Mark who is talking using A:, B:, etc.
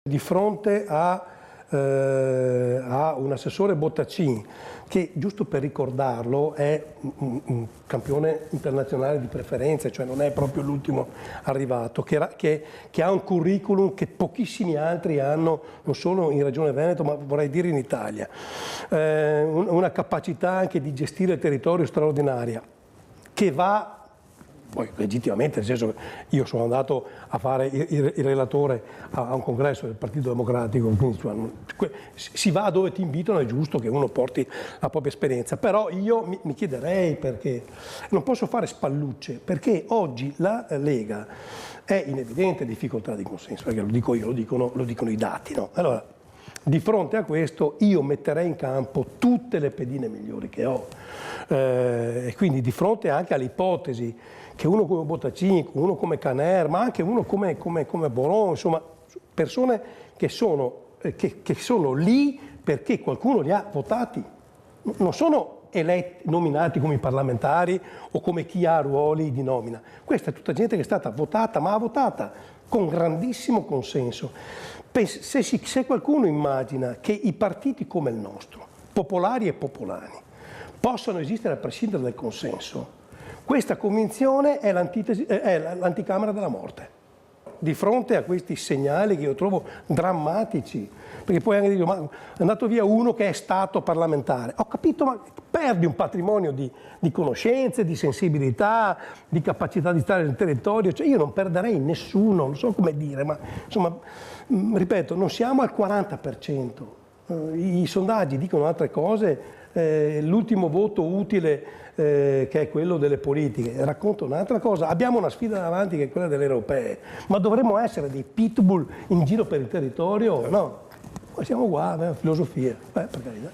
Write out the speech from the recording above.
A: Di fronte a un assessore Bottacin che, giusto per ricordarlo, è un campione internazionale di preferenza, cioè non è proprio l'ultimo arrivato, che ha un curriculum che pochissimi altri hanno, non solo in Regione Veneto, ma vorrei dire in Italia, una capacità anche di gestire il territorio straordinaria, che va poi legittimamente, nel senso che io sono andato a fare il relatore a un congresso del Partito Democratico, quindi si va dove ti invitano, è giusto che uno porti la propria esperienza, però io mi chiederei, perché non posso fare spallucce, perché oggi la Lega è in evidente difficoltà di consenso, perché lo dico io, lo dicono i dati, no? Allora, di fronte a questo io metterei in campo tutte le pedine migliori che ho, e quindi di fronte anche all'ipotesi che uno come Bottacin, uno come Caner, ma anche uno come Boron, insomma persone che sono lì perché qualcuno li ha votati, non sono eletti, nominati come i parlamentari o come chi ha ruoli di nomina. Questa è tutta gente che è stata votata, ma ha votata con grandissimo consenso. Se qualcuno immagina che i partiti come il nostro, popolari e popolani, possano esistere a prescindere dal consenso, questa convinzione è l'anticamera della morte. Di fronte a questi segnali che io trovo drammatici, perché poi anche dico, ma è andato via uno che è stato parlamentare, ho capito, ma perdi un patrimonio di conoscenze, di sensibilità, di capacità di stare nel territorio, cioè io non perderei nessuno, non so come dire, ma insomma, ripeto, non siamo al 40%, i sondaggi dicono altre cose, l'ultimo voto utile che è quello delle politiche racconta un'altra cosa. Abbiamo una sfida davanti che è quella delle europee, ma dovremmo essere dei pitbull in giro per il territorio? No, siamo qua, filosofia, per carità.